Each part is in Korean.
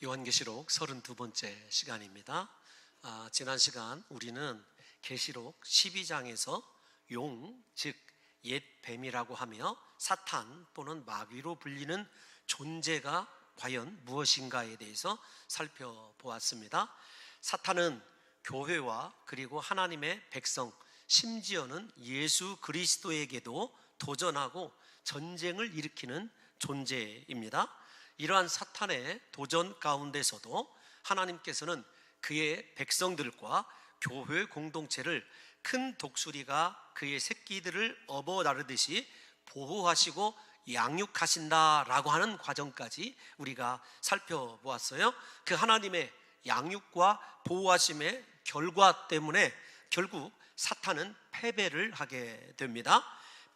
요한계시록 32번째 시간입니다. 지난 시간 우리는 계시록 12장에서 용, 즉 옛 뱀이라고 하며 사탄 또는 마귀로 불리는 존재가 과연 무엇인가에 대해서 살펴보았습니다. 사탄은 교회와 그리고 하나님의 백성, 심지어는 예수 그리스도에게도 도전하고 전쟁을 일으키는 존재입니다. 이러한 사탄의 도전 가운데서도 하나님께서는 그의 백성들과 교회 공동체를 큰 독수리가 그의 새끼들을 업어 나르듯이 보호하시고 양육하신다라고 하는 과정까지 우리가 살펴보았어요. 그 하나님의 양육과 보호하심의 결과 때문에 결국 사탄은 패배를 하게 됩니다.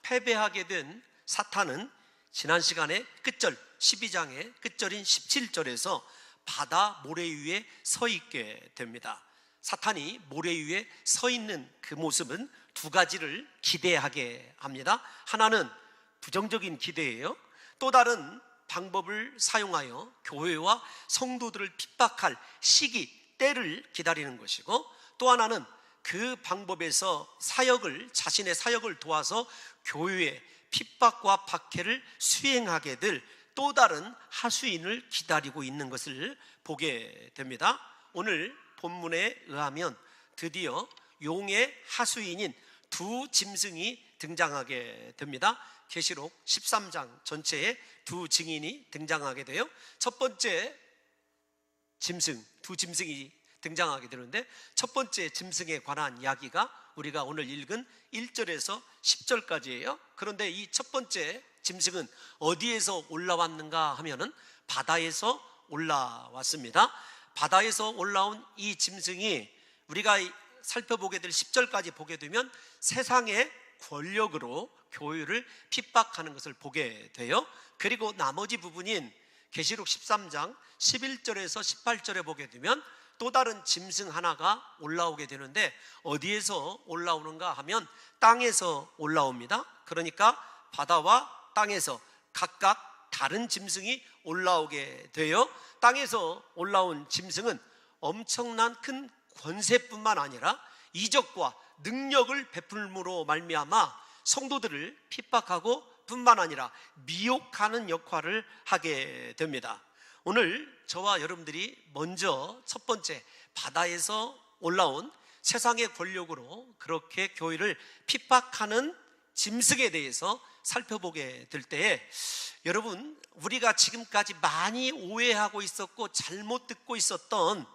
패배하게 된 사탄은 지난 시간에 끝절 12장의 끝절인 17절에서 바다 모래 위에 서 있게 됩니다. 사탄이 모래 위에 서 있는 그 모습은 두 가지를 기대하게 합니다. 하나는 부정적인 기대예요. 또 다른 방법을 사용하여 교회와 성도들을 핍박할 시기, 때를 기다리는 것이고, 또 하나는 그 방법에서 자신의 사역을 도와서 교회의 핍박과 박해를 수행하게 될 또 다른 하수인을 기다리고 있는 것을 보게 됩니다. 오늘 본문에 의하면 드디어 용의 하수인인 두 짐승이 등장하게 됩니다. 계시록 13장 전체에 두 증인이 등장하게 돼요. 첫 번째 짐승, 두 짐승이 등장하게 되는데, 첫 번째 짐승에 관한 이야기가 우리가 오늘 읽은 1절에서 10절까지예요. 그런데 이 첫 번째 짐승은 어디에서 올라왔는가 하면은 바다에서 올라왔습니다. 바다에서 올라온 이 짐승이 우리가 살펴보게 될 10절까지 보게 되면 세상의 권력으로 교회를 핍박하는 것을 보게 돼요. 그리고 나머지 부분인 계시록 13장 11절에서 18절에 보게 되면 또 다른 짐승 하나가 올라오게 되는데, 어디에서 올라오는가 하면 땅에서 올라옵니다. 그러니까 바다와 땅에서 각각 다른 짐승이 올라오게 돼요. 땅에서 올라온 짐승은 엄청난 큰 권세뿐만 아니라 이적과 능력을 베풀므로 말미암아 성도들을 핍박하고 뿐만 아니라 미혹하는 역할을 하게 됩니다. 오늘 저와 여러분들이 먼저 첫 번째 바다에서 올라온 세상의 권력으로 그렇게 교회를 핍박하는 짐승에 대해서 살펴보게 될 때에, 여러분, 우리가 지금까지 많이 오해하고 있었고 잘못 듣고 있었던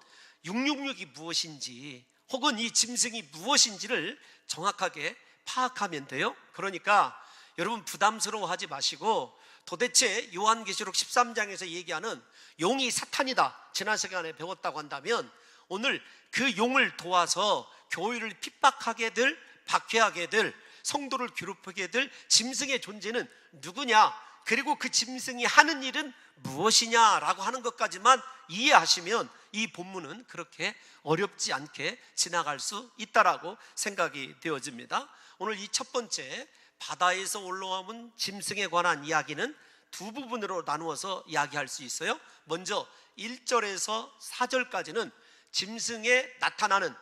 666이 무엇인지, 혹은 이 짐승이 무엇인지를 정확하게 파악하면 돼요. 그러니까 여러분 부담스러워하지 마시고, 도대체 요한계시록 13장에서 얘기하는 용이 사탄이다, 지난 시간에 배웠다고 한다면, 오늘 그 용을 도와서 교회를 핍박하게 될, 박해하게 될, 성도를 괴롭히게 될 짐승의 존재는 누구냐, 그리고 그 짐승이 하는 일은 무엇이냐라고 하는 것까지만 이해하시면 이 본문은 그렇게 어렵지 않게 지나갈 수 있다라고 생각이 되어집니다. 오늘 이 첫 번째 바다에서 올라온 짐승에 관한 이야기는 두 부분으로 나누어서 이야기할 수 있어요. 먼저 1절에서 4절까지는 짐승에 나타나는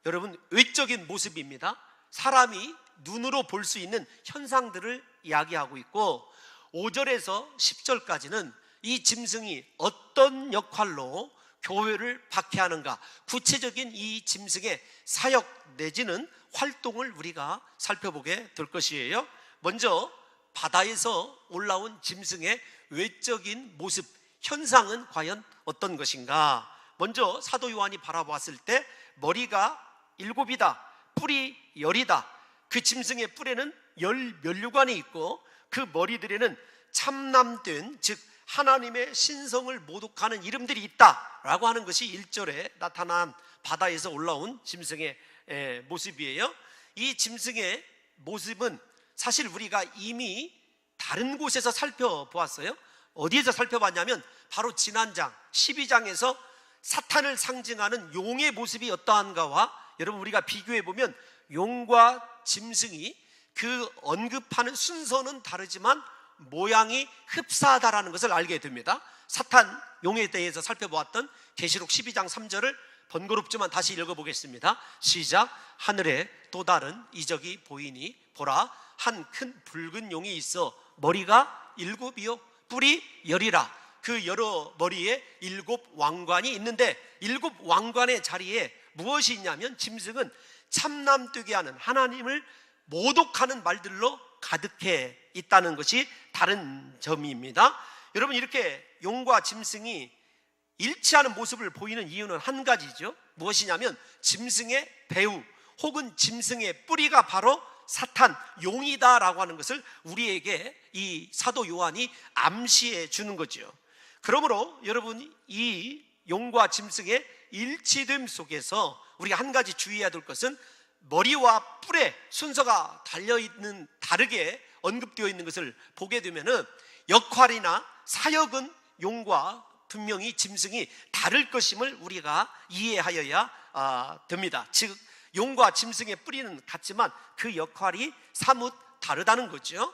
여러분 외적인 모습입니다. 사람이 눈으로 볼 수 있는 현상들을 이야기하고 있고, 5절에서 10절까지는 이 짐승이 어떤 역할로 교회를 박해하는가, 구체적인 이 짐승의 사역 내지는 활동을 우리가 살펴보게 될 것이에요. 먼저 바다에서 올라온 짐승의 외적인 모습, 현상은 과연 어떤 것인가? 먼저 사도 요한이 바라보았을 때 머리가 7이다, 뿔이 10이다. 그 짐승의 뿔에는 10면류관이 있고 그 머리들에는 참남된, 즉 하나님의 신성을 모독하는 이름들이 있다라고 하는 것이 1절에 나타난 바다에서 올라온 짐승의 모습이에요. 이 짐승의 모습은 사실 우리가 이미 다른 곳에서 살펴보았어요. 어디에서 살펴봤냐면 바로 지난 장 12장에서 사탄을 상징하는 용의 모습이 어떠한가와 여러분 우리가 비교해보면 용과 짐승이 그 언급하는 순서는 다르지만 모양이 흡사하다라는 것을 알게 됩니다. 사탄 용에 대해서 살펴보았던 계시록 12장 3절을 번거롭지만 다시 읽어보겠습니다. 시작. 하늘에 또 다른 이적이 보이니 보라, 한 큰 붉은 용이 있어 머리가 7이요 뿔이 10이라. 그 여러 머리에 7 왕관이 있는데 7 왕관의 자리에 무엇이 있냐면 짐승은 참남되게 하는 하나님을 모독하는 말들로 가득해 있다는 것이 다른 점입니다. 여러분, 이렇게 용과 짐승이 일치하는 모습을 보이는 이유는 한 가지죠. 무엇이냐면 짐승의 배후 혹은 짐승의 뿌리가 바로 사탄, 용이다라고 하는 것을 우리에게 이 사도 요한이 암시해 주는 거죠. 그러므로 여러분, 이 용과 짐승의 일치됨 속에서 우리가 한 가지 주의해야 될 것은 머리와 뿔의 순서가 달려있는, 다르게 언급되어 있는 것을 보게 되면은 역할이나 사역은 용과 분명히 짐승이 다를 것임을 우리가 이해하여야 됩니다. 즉 용과 짐승의 뿌리는 같지만 그 역할이 사뭇 다르다는 거죠.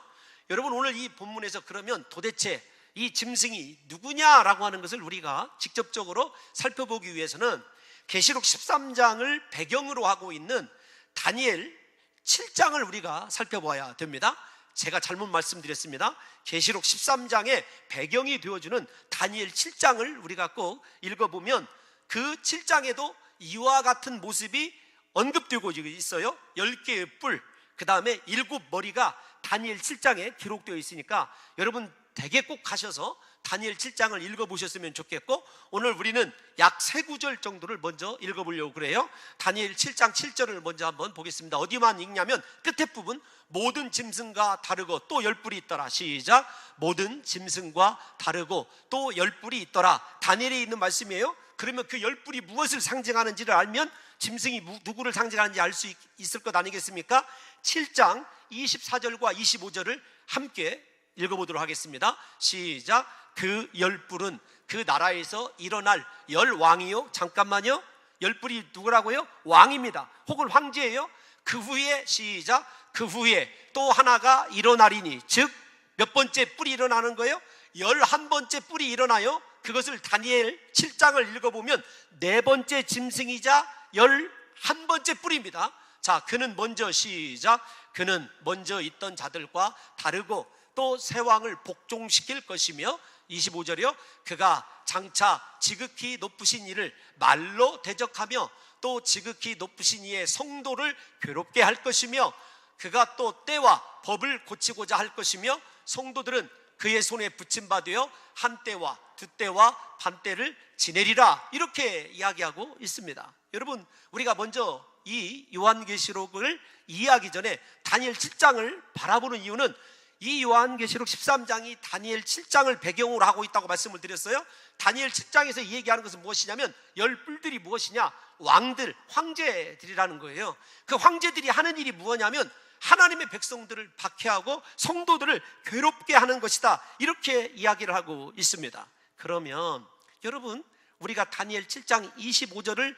여러분, 오늘 이 본문에서 그러면 도대체 이 짐승이 누구냐라고 하는 것을 우리가 직접적으로 살펴보기 위해서는 계시록 13장을 배경으로 하고 있는 다니엘 7장을 우리가 살펴봐야 됩니다. 제가 잘못 말씀드렸습니다. 계시록 13장의 배경이 되어주는 다니엘 7장을 우리가 꼭 읽어보면 그 7장에도 이와 같은 모습이 언급되고 있어요. 10개의 뿔, 그 다음에 7머리가 다니엘 7장에 기록되어 있으니까 여러분 대개 꼭 가셔서 다니엘 7장을 읽어보셨으면 좋겠고, 오늘 우리는 약 3구절 정도를 먼저 읽어보려고 그래요. 다니엘 7장 7절을 먼저 한번 보겠습니다. 어디만 읽냐면 끝에 부분, 모든 짐승과 다르고 또 10뿔이 있더라. 시작. 모든 짐승과 다르고 또 10뿔이 있더라. 다니엘에 있는 말씀이에요. 그러면 그 10뿔이 무엇을 상징하는지를 알면 짐승이 누구를 상징하는지 알 수 있을 것 아니겠습니까? 7장 24절과 25절을 함께 읽어보도록 하겠습니다. 시작. 그 10뿔은 그 나라에서 일어날 10왕이요. 잠깐만요. 10뿔이 누구라고요? 왕입니다. 혹은 황제예요. 그 후에 시작. 그 후에 또 하나가 일어나리니, 즉 몇 번째 뿔이 일어나는 거예요? 11번째 뿔이 일어나요. 그것을 다니엘 7장을 읽어보면 4번째 짐승이자 11번째 뿔입니다. 자, 그는 먼저 시작. 그는 먼저 있던 자들과 다르고 또 새 왕을 복종시킬 것이며, 25절이요. 그가 장차 지극히 높으신 이를 말로 대적하며 또 지극히 높으신 이의 성도를 괴롭게 할 것이며, 그가 또 때와 법을 고치고자 할 것이며, 성도들은 그의 손에 붙임받으여 한 때와 두 때와 반 때를 지내리라. 이렇게 이야기하고 있습니다. 여러분, 우리가 먼저 이 요한계시록을 이해하기 전에 다니엘 7장을 바라보는 이유는 이 요한계시록 13장이 다니엘 7장을 배경으로 하고 있다고 말씀을 드렸어요. 다니엘 7장에서 얘기하는 것은 무엇이냐면 10뿔들이 무엇이냐? 왕들, 황제들이라는 거예요. 그 황제들이 하는 일이 무엇이냐면 하나님의 백성들을 박해하고 성도들을 괴롭게 하는 것이다. 이렇게 이야기를 하고 있습니다. 그러면 여러분, 우리가 다니엘 7장 25절을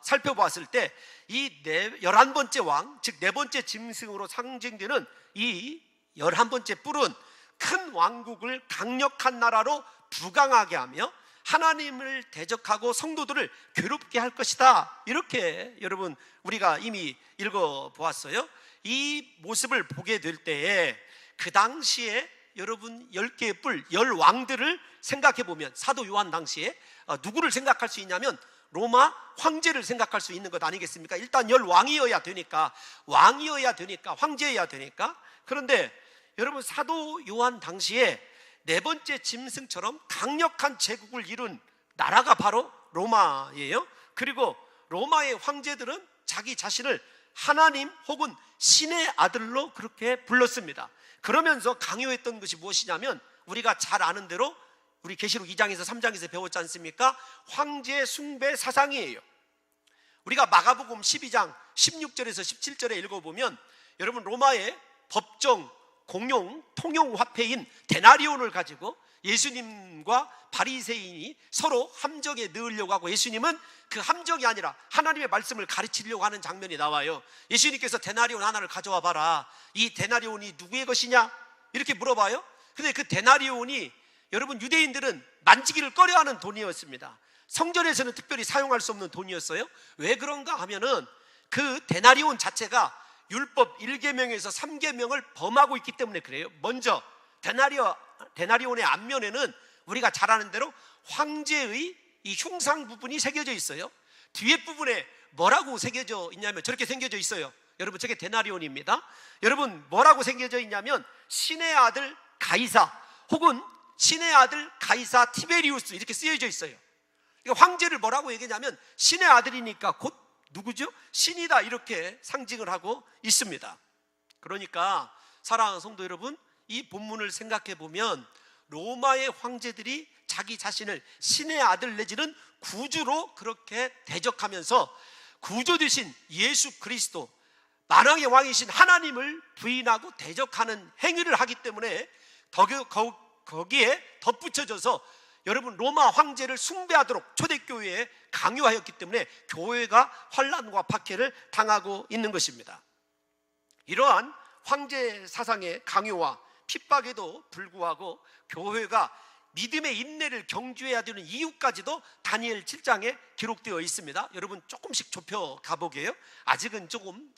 살펴보았을 때 이 11번째 왕, 즉 4번째 짐승으로 상징되는 이 11번째 뿔은 큰 왕국을 강력한 나라로 부강하게 하며 하나님을 대적하고 성도들을 괴롭게 할 것이다. 이렇게 여러분 우리가 이미 읽어보았어요. 이 모습을 보게 될 때에 그 당시에 여러분 10개의 뿔, 10왕들을 생각해 보면 사도 요한 당시에 누구를 생각할 수 있냐면 로마 황제를 생각할 수 있는 것 아니겠습니까? 일단 10왕이어야 되니까, 왕이어야 되니까, 황제여야 되니까. 그런데 여러분, 사도 요한 당시에 4번째 짐승처럼 강력한 제국을 이룬 나라가 바로 로마예요. 그리고 로마의 황제들은 자기 자신을 하나님 혹은 신의 아들로 그렇게 불렀습니다. 그러면서 강요했던 것이 무엇이냐면 우리가 잘 아는 대로 우리 계시록 2장에서 3장에서 배웠지 않습니까? 황제 숭배 사상이에요. 우리가 마가복음 12장 16절에서 17절에 읽어보면 여러분, 로마의 법정, 공용, 통용 화폐인 데나리온을 가지고 예수님과 바리새인이 서로 함정에 넣으려고 하고, 예수님은 그 함정이 아니라 하나님의 말씀을 가르치려고 하는 장면이 나와요. 예수님께서 데나리온 하나를 가져와 봐라. 이 데나리온이 누구의 것이냐? 이렇게 물어봐요. 근데 그 데나리온이 여러분 유대인들은 만지기를 꺼려하는 돈이었습니다. 성전에서는 특별히 사용할 수 없는 돈이었어요. 왜 그런가 하면은 그 데나리온 자체가 율법 1계명에서 3계명을 범하고 있기 때문에 그래요. 먼저 데나리온의 앞면에는 우리가 잘 아는 대로 황제의 이 흉상 부분이 새겨져 있어요. 뒤에 부분에 뭐라고 새겨져 있냐면 저렇게 새겨져 있어요. 여러분 저게 데나리온입니다. 여러분 뭐라고 새겨져 있냐면 신의 아들 가이사 혹은 신의 아들 가이사 티베리우스 이렇게 쓰여져 있어요. 그러니까 황제를 뭐라고 얘기하냐면 신의 아들이니까 곧 누구죠? 신이다 이렇게 상징을 하고 있습니다. 그러니까 사랑하는 성도 여러분, 이 본문을 생각해 보면 로마의 황제들이 자기 자신을 신의 아들 내지는 구주로 그렇게 대적하면서 구주 되신 예수 그리스도 만왕의 왕이신 하나님을 부인하고 대적하는 행위를 하기 때문에 거기에 덧붙여져서 여러분 로마 황제를 숭배하도록 초대교회에 강요하였기 때문에 교회가 환난과 박해를 당하고 있는 것입니다. 이러한 황제 사상의 강요와 핍박에도 불구하고 교회가 믿음의 인내를 경주해야 되는 이유까지도 다니엘 7장에 기록되어 있습니다. 여러분 조금씩 좁혀 가보게요. 아직은 조금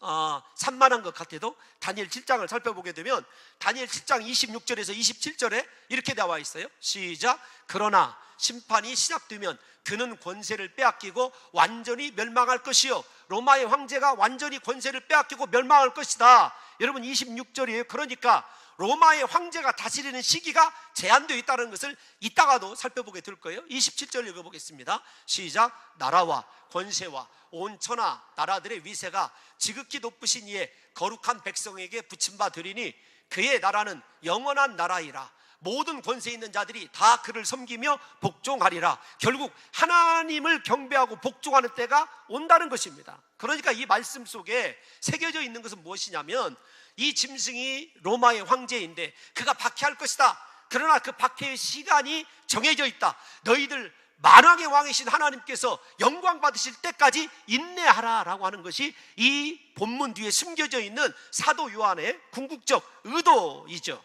산만한 것 같아도 다니엘 7장을 살펴보게 되면 다니엘 7장 26절에서 27절에 이렇게 나와 있어요. 시작. 그러나 심판이 시작되면 그는 권세를 빼앗기고 완전히 멸망할 것이요 로마의 황제가 완전히 권세를 빼앗기고 멸망할 것이다. 여러분 26절이에요. 그러니까 로마의 황제가 다스리는 시기가 제한되어 있다는 것을 이따가도 살펴보게 될 거예요. 27절 읽어보겠습니다. 시작. 나라와 권세와 온 천하 나라들의 위세가 지극히 높으신 이의 거룩한 백성에게 붙임바 되리니 그의 나라는 영원한 나라이라. 모든 권세 있는 자들이 다 그를 섬기며 복종하리라. 결국 하나님을 경배하고 복종하는 때가 온다는 것입니다. 그러니까 이 말씀 속에 새겨져 있는 것은 무엇이냐면 이 짐승이 로마의 황제인데 그가 박해할 것이다. 그러나 그 박해의 시간이 정해져 있다. 너희들 만왕의 왕이신 하나님께서 영광 받으실 때까지 인내하라 라고 하는 것이 이 본문 뒤에 숨겨져 있는 사도 요한의 궁극적 의도이죠.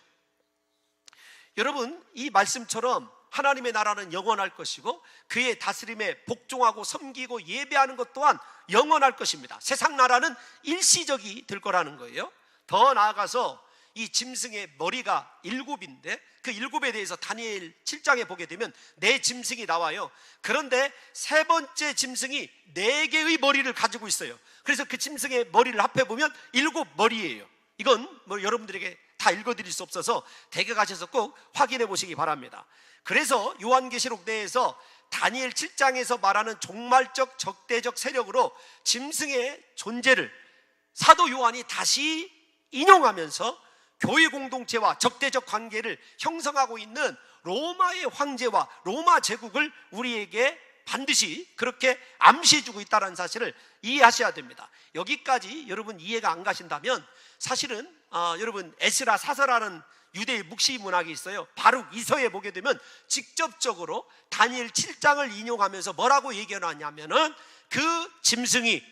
여러분 이 말씀처럼 하나님의 나라는 영원할 것이고 그의 다스림에 복종하고 섬기고 예배하는 것 또한 영원할 것입니다. 세상 나라는 일시적이 될 거라는 거예요. 더 나아가서 이 짐승의 머리가 7인데 그 7에 대해서 다니엘 7장에 보게 되면 4짐승이 나와요. 그런데 세 번째 짐승이 4개의 머리를 가지고 있어요. 그래서 그 짐승의 머리를 합해보면 7머리예요 이건 뭐 여러분들에게 다 읽어드릴 수 없어서 댁에 가셔서 꼭 확인해 보시기 바랍니다. 그래서 요한계시록 내에서 다니엘 7장에서 말하는 종말적 적대적 세력으로 짐승의 존재를 사도 요한이 다시 인용하면서 교회 공동체와 적대적 관계를 형성하고 있는 로마의 황제와 로마 제국을 우리에게 반드시 그렇게 암시해주고 있다는 사실을 이해하셔야 됩니다. 여기까지 여러분 이해가 안 가신다면 사실은 여러분 에스라 사서라는 유대의 묵시 문학이 있어요. 바룩 이서에 보게 되면 직접적으로 다니엘 7장을 인용하면서 뭐라고 얘기해놨냐면은 그 짐승이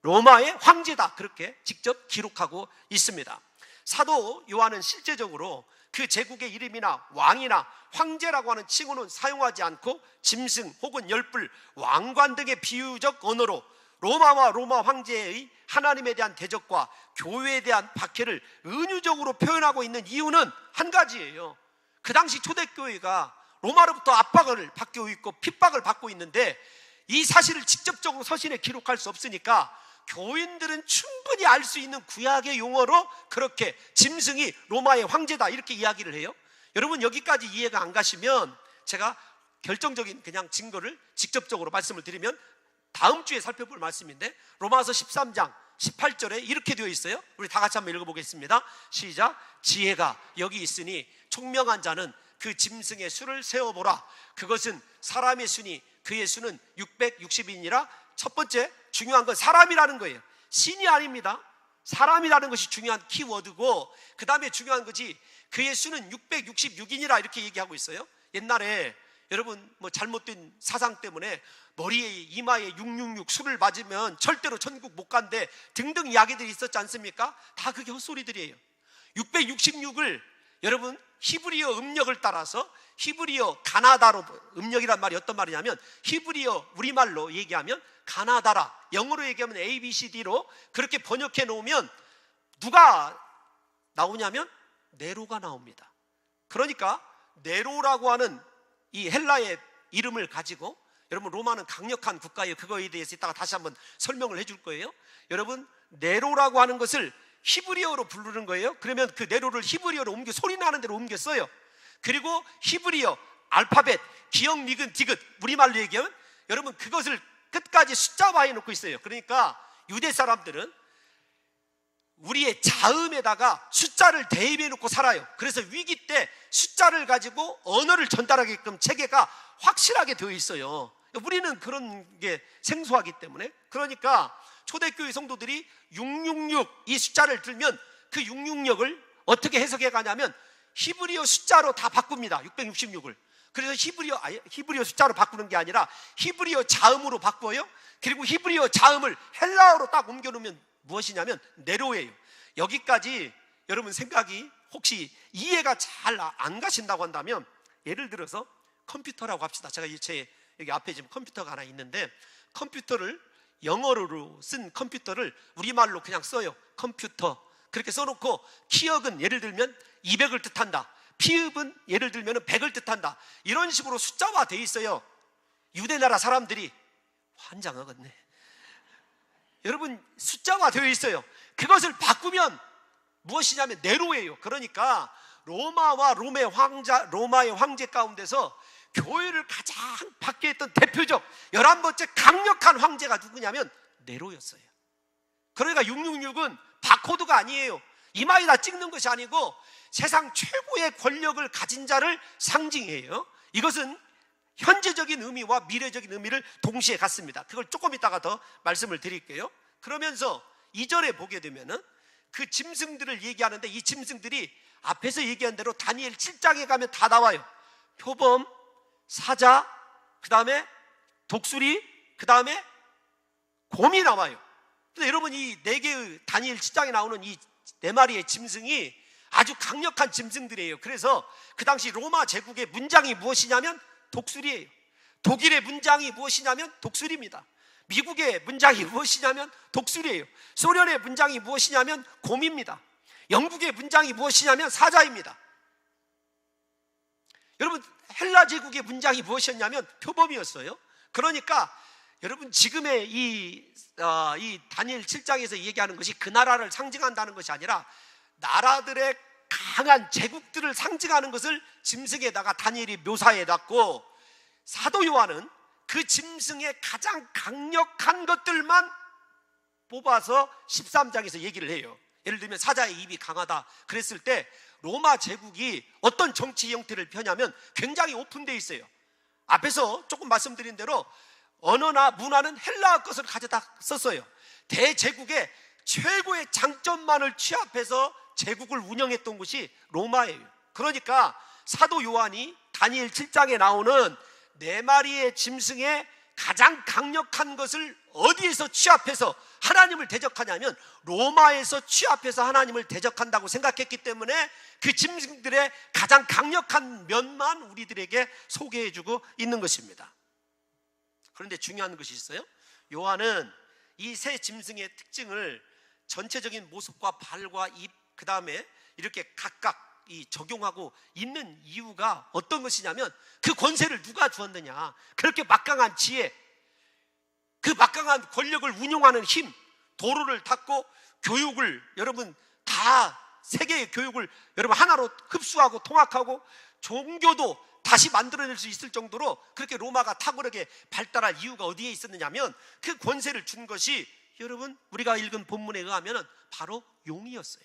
로마의 황제다 그렇게 직접 기록하고 있습니다. 사도 요한은 실제적으로 그 제국의 이름이나 왕이나 황제라고 하는 칭호는 사용하지 않고 짐승 혹은 열불, 왕관 등의 비유적 언어로 로마와 로마 황제의 하나님에 대한 대적과 교회에 대한 박해를 은유적으로 표현하고 있는 이유는 한 가지예요. 그 당시 초대교회가 로마로부터 압박을 받고 있고 핍박을 받고 있는데 이 사실을 직접적으로 서신에 기록할 수 없으니까 교인들은 충분히 알 수 있는 구약의 용어로 그렇게 짐승이 로마의 황제다 이렇게 이야기를 해요. 여러분 여기까지 이해가 안 가시면 제가 결정적인 그냥 증거를 직접적으로 말씀을 드리면 다음 주에 살펴볼 말씀인데 로마서 13장 18절에 이렇게 되어 있어요. 우리 다 같이 한번 읽어보겠습니다. 시작. 지혜가 여기 있으니 총명한 자는 그 짐승의 수를 세어보라. 그것은 사람의 수니 그의 수는 660인이라. 첫 번째 중요한 건 사람이라는 거예요. 신이 아닙니다. 사람이라는 것이 중요한 키워드고 그 다음에 중요한 것이 그의 수는 666인이라 이렇게 얘기하고 있어요. 옛날에 여러분 뭐 잘못된 사상 때문에 머리에 이마에 666 수를 맞으면 절대로 천국 못 간대 등등 이야기들이 있었지 않습니까? 다 그게 헛소리들이에요. 666을 여러분 히브리어 음력을 따라서 히브리어 가나다로, 음력이란 말이 어떤 말이냐면 히브리어 우리말로 얘기하면 가나다라, 영어로 얘기하면 ABCD로 그렇게 번역해 놓으면 누가 나오냐면 네로가 나옵니다. 그러니까 네로라고 하는 이 헬라의 이름을 가지고, 여러분 로마는 강력한 국가예요. 그거에 대해서 이따가 다시 한번 설명을 해줄 거예요. 여러분 네로라고 하는 것을 히브리어로 부르는 거예요. 그러면 그 네로를 히브리어로 소리 나는 대로 옮겼어요. 그리고 히브리어 알파벳 기역 니귿 디귿 우리말로 얘기하면 여러분 그것을 끝까지 숫자화해 놓고 있어요. 그러니까 유대 사람들은 우리의 자음에다가 숫자를 대입해 놓고 살아요. 그래서 위기 때 숫자를 가지고 언어를 전달하게끔 체계가 확실하게 되어 있어요. 우리는 그런 게 생소하기 때문에. 그러니까 초대교회 성도들이 666 이 숫자를 들면 그 666을 어떻게 해석해 가냐면 히브리어 숫자로 다 바꿉니다. 666을. 그래서 히브리어 숫자로 바꾸는 게 아니라 히브리어 자음으로 바꿔요. 그리고 히브리어 자음을 헬라어로 딱 옮겨 놓으면 무엇이냐면 네로예요. 여기까지 여러분 생각이 혹시 이해가 잘 안 가신다고 한다면, 예를 들어서 컴퓨터라고 합시다. 제가 제 여기 앞에 지금 컴퓨터가 하나 있는데, 컴퓨터를 영어로 쓴 컴퓨터를 우리말로 그냥 써요. 컴퓨터 그렇게 써놓고 키역은 예를 들면 200을 뜻한다, 피읍은 예를 들면 100을 뜻한다, 이런 식으로 숫자화 돼 있어요. 유대나라 사람들이 환장하겠네. 여러분 숫자화 되어 있어요. 그것을 바꾸면 무엇이냐면 네로예요. 그러니까 로마와 로마의 황제 가운데서 교회를 가장 받게 했던 대표적 11번째 강력한 황제가 누구냐면 네로였어요. 그러니까 666은 바코드가 아니에요. 이마에다 찍는 것이 아니고 세상 최고의 권력을 가진 자를 상징해요. 이것은 현재적인 의미와 미래적인 의미를 동시에 갖습니다. 그걸 조금 이따가 더 말씀을 드릴게요. 그러면서 2절에 보게 되면은 그 짐승들을 얘기하는데, 이 짐승들이 앞에서 얘기한 대로 다니엘 7장에 가면 다 나와요. 표범, 사자, 그 다음에 독수리, 그 다음에 곰이 나와요. 근데 여러분 이 4개의 다니엘 7장에 나오는 이 4마리의 짐승이 아주 강력한 짐승들이에요. 그래서 그 당시 로마 제국의 문장이 무엇이냐면 독수리예요. 독일의 문장이 무엇이냐면 독수리입니다. 미국의 문장이 무엇이냐면 독수리예요. 소련의 문장이 무엇이냐면 곰입니다. 영국의 문장이 무엇이냐면 사자입니다. 여러분 헬라 제국의 문장이 무엇이었냐면 표범이었어요. 그러니까 여러분 지금의 이 다니엘 7장에서 얘기하는 것이 그 나라를 상징한다는 것이 아니라 나라들의 강한 제국들을 상징하는 것을 짐승에다가 다니엘이 묘사해 놨고, 사도 요한은 그 짐승의 가장 강력한 것들만 뽑아서 13장에서 얘기를 해요. 예를 들면 사자의 입이 강하다 그랬을 때 로마 제국이 어떤 정치 형태를 펴냐면 굉장히 오픈되어 있어요. 앞에서 조금 말씀드린 대로 언어나 문화는 헬라어 것을 가져다 썼어요. 대제국의 최고의 장점만을 취합해서 제국을 운영했던 곳이 로마예요. 그러니까 사도 요한이 다니엘 7장에 나오는 4마리의 짐승의 가장 강력한 것을 어디에서 취합해서 하나님을 대적하냐면 로마에서 취합해서 하나님을 대적한다고 생각했기 때문에 그 짐승들의 가장 강력한 면만 우리들에게 소개해주고 있는 것입니다. 그런데 중요한 것이 있어요. 요한은 이 세 짐승의 특징을 전체적인 모습과 발과 입, 그 다음에 이렇게 각각 적용하고 있는 이유가 어떤 것이냐면 그 권세를 누가 주었느냐, 그렇게 막강한 지혜, 그 막강한 권력을 운용하는 힘, 도로를 닦고 교육을 여러분 다 세계의 교육을 여러분 하나로 흡수하고 통합하고 종교도 다시 만들어낼 수 있을 정도로 그렇게 로마가 탁월하게 발달할 이유가 어디에 있었느냐면 그 권세를 준 것이 여러분 우리가 읽은 본문에 의하면 바로 용이었어요.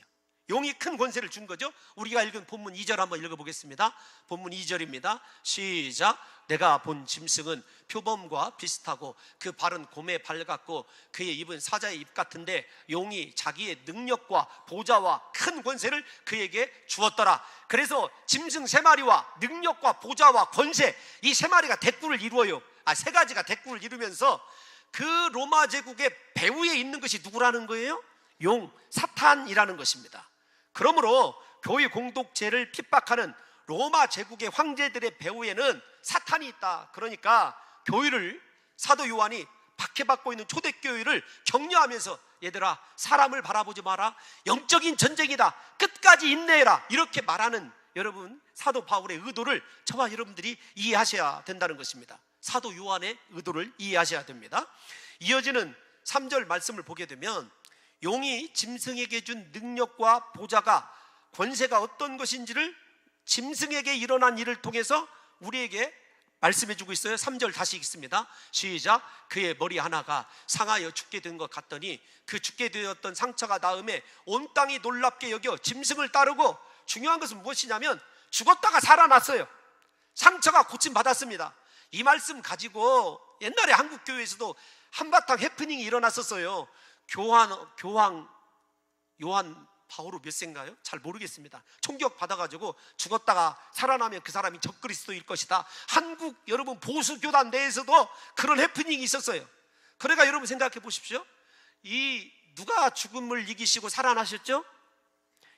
용이 큰 권세를 준 거죠. 우리가 읽은 본문 2절 한번 읽어보겠습니다. 본문 2절입니다. 시작. 내가 본 짐승은 표범과 비슷하고 그 발은 곰의 발 같고 그의 입은 사자의 입 같은데 용이 자기의 능력과 보좌와 큰 권세를 그에게 주었더라. 그래서 짐승 3마리와 능력과 보좌와 권세, 이 3마리가 대꾸를 이루어요. 3가지가 대꾸를 이루면서 그 로마 제국의 배후에 있는 것이 누구라는 거예요? 용, 사탄이라는 것입니다. 그러므로 교회 공동체를 핍박하는 로마 제국의 황제들의 배후에는 사탄이 있다. 그러니까 교회를, 사도 요한이 박해받고 있는 초대교회를 격려하면서 얘들아, 사람을 바라보지 마라, 영적인 전쟁이다, 끝까지 인내해라, 이렇게 말하는 여러분 사도 바울의 의도를 저와 여러분들이 이해하셔야 된다는 것입니다. 사도 요한의 의도를 이해하셔야 됩니다. 이어지는 3절 말씀을 보게 되면 용이 짐승에게 준 능력과 보좌가, 권세가 어떤 것인지를 짐승에게 일어난 일을 통해서 우리에게 말씀해주고 있어요. 3절 다시 읽습니다. 시작. 그의 머리 하나가 상하여 죽게 된 것 같더니 그 죽게 되었던 상처가 나음에 온 땅이 놀랍게 여겨 짐승을 따르고, 중요한 것은 무엇이냐면 죽었다가 살아났어요. 상처가 고침받았습니다. 이 말씀 가지고 옛날에 한국 교회에서도 한바탕 해프닝이 일어났었어요. 요한 바오로 몇 세인가요? 잘 모르겠습니다. 총격 받아가지고 죽었다가 살아나면 그 사람이 적그리스도일 것이다. 한국 여러분 보수 교단 내에서도 그런 해프닝이 있었어요. 그러니까 여러분 생각해 보십시오. 이 누가 죽음을 이기시고 살아나셨죠?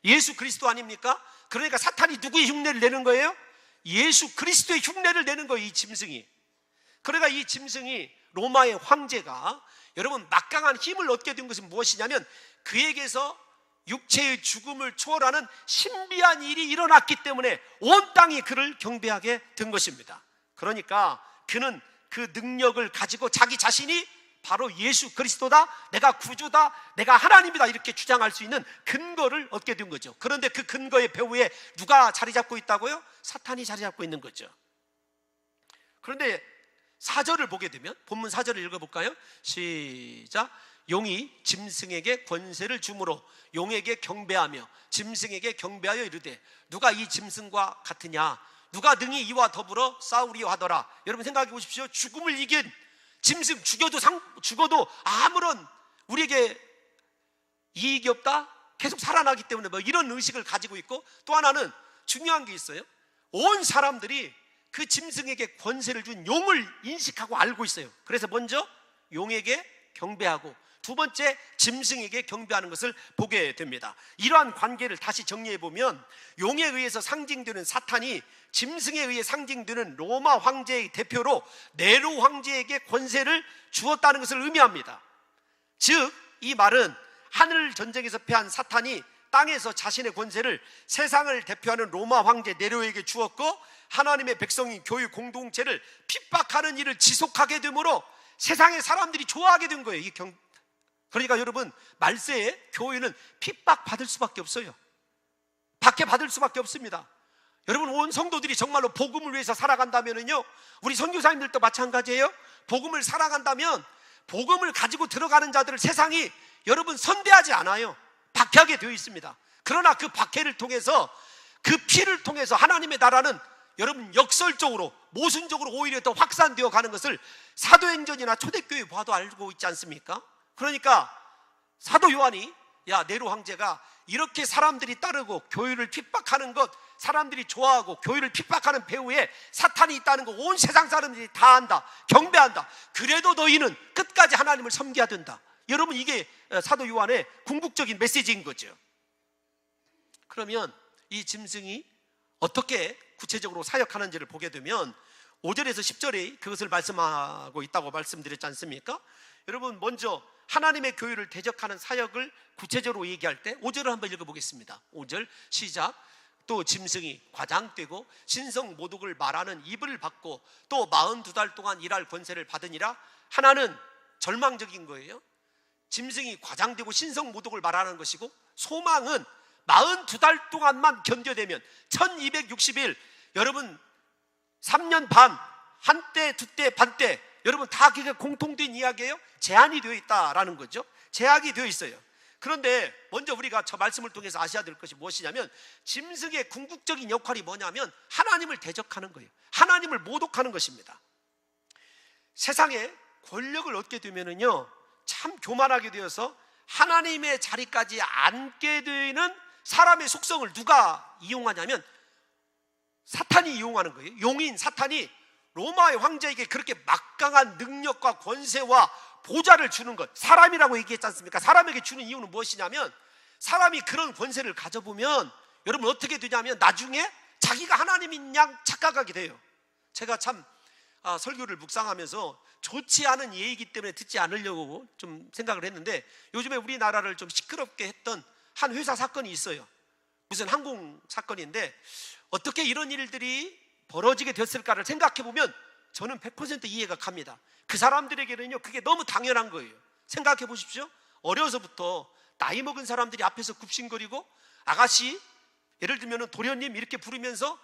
예수 그리스도 아닙니까? 그러니까 사탄이 누구의 흉내를 내는 거예요? 예수 그리스도의 흉내를 내는 거예요, 이 짐승이. 그러니까 이 짐승이, 로마의 황제가 여러분 막강한 힘을 얻게 된 것은 무엇이냐면 그에게서 육체의 죽음을 초월하는 신비한 일이 일어났기 때문에 온 땅이 그를 경배하게 된 것입니다. 그러니까 그는 그 능력을 가지고 자기 자신이 바로 예수 그리스도다, 내가 구주다, 내가 하나님이다, 이렇게 주장할 수 있는 근거를 얻게 된 거죠. 그런데 그 근거의 배후에 누가 자리 잡고 있다고요? 사탄이 자리 잡고 있는 거죠. 그런데 4절을 보게 되면, 본문 4절을 읽어볼까요? 시작. 용이 짐승에게 권세를 주므로 용에게 경배하며 짐승에게 경배하여 이르되 누가 이 짐승과 같으냐, 누가 능히 이와 더불어 싸우리요 하더라. 여러분 생각해 보십시오. 죽음을 이긴 짐승, 죽어도 아무런 우리에게 이익이 없다, 계속 살아나기 때문에 뭐 이런 의식을 가지고 있고, 또 하나는 중요한 게 있어요. 온 사람들이 그 짐승에게 권세를 준 용을 인식하고 알고 있어요. 그래서 먼저 용에게 경배하고 두 번째 짐승에게 경배하는 것을 보게 됩니다. 이러한 관계를 다시 정리해 보면 용에 의해서 상징되는 사탄이 짐승에 의해 상징되는 로마 황제의 대표로 네로 황제에게 권세를 주었다는 것을 의미합니다. 즉 이 말은 하늘 전쟁에서 패한 사탄이 땅에서 자신의 권세를 세상을 대표하는 로마 황제 네로에게 주었고, 하나님의 백성인 교회 공동체를 핍박하는 일을 지속하게 되므로 세상의 사람들이 좋아하게 된 거예요. 그러니까 여러분, 말세에 교회는 핍박받을 수밖에 없어요. 박해받을 수밖에 없습니다. 여러분, 온 성도들이 정말로 복음을 위해서 살아간다면요, 우리 선교사님들도 마찬가지예요. 복음을 살아간다면 복음을 가지고 들어가는 자들을 세상이 여러분 선대하지 않아요. 박해하게 되어 있습니다. 그러나 그 박해를 통해서, 그 피를 통해서 하나님의 나라는 여러분 역설적으로, 모순적으로 오히려 더 확산되어 가는 것을 사도행전이나 초대교회 봐도 알고 있지 않습니까? 그러니까 사도 요한이, 야, 네로 황제가 이렇게 사람들이 따르고 교회를 핍박하는 것, 사람들이 좋아하고 교회를 핍박하는 배후에 사탄이 있다는 거 온 세상 사람들이 다 안다, 경배한다. 그래도 너희는 끝까지 하나님을 섬겨야 된다. 여러분, 이게 사도 요한의 궁극적인 메시지인 거죠. 그러면 이 짐승이 어떻게 구체적으로 사역하는지를 보게 되면 5절에서 10절에 그것을 말씀하고 있다고 말씀드렸지 않습니까? 여러분, 먼저 하나님의 교회를 대적하는 사역을 구체적으로 얘기할 때 5절을 한번 읽어보겠습니다. 5절 시작. 또 짐승이 과장되고 신성 모독을 말하는 입을 받고 또 42달 동안 일할 권세를 받으니라. 하나는 절망적인 거예요. 짐승이 과장되고 신성 모독을 말하는 것이고, 소망은 42달 동안만 견뎌내면 1260일, 여러분 3년 반, 한때 두때 반때, 여러분 다 그게 공통된 이야기예요. 제한이 되어 있다라는 거죠. 제약이 되어 있어요. 그런데 먼저 우리가 저 말씀을 통해서 아셔야 될 것이 무엇이냐면, 짐승의 궁극적인 역할이 뭐냐면 하나님을 대적하는 거예요. 하나님을 모독하는 것입니다. 세상에 권력을 얻게 되면은요, 참 교만하게 되어서 하나님의 자리까지 앉게 되는 사람의 속성을 누가 이용하냐면 사탄이 이용하는 거예요. 용인 사탄이 로마의 황제에게 그렇게 막강한 능력과 권세와 보좌를 주는 것, 사람이라고 얘기했지 않습니까? 사람에게 주는 이유는 무엇이냐면, 사람이 그런 권세를 가져보면 여러분 어떻게 되냐면 나중에 자기가 하나님인 양 착각하게 돼요. 제가 참 설교를 묵상하면서 좋지 않은 예이기 때문에 듣지 않으려고 좀 생각을 했는데, 요즘에 우리나라를 좀 시끄럽게 했던 한 회사 사건이 있어요. 무슨 항공 사건인데 어떻게 이런 일들이 벌어지게 됐을까를 생각해 보면 저는 100% 이해가 갑니다. 그 사람들에게는요 그게 너무 당연한 거예요. 생각해 보십시오. 어려서부터 나이 먹은 사람들이 앞에서 굽신거리고 아가씨, 예를 들면 도련님 이렇게 부르면서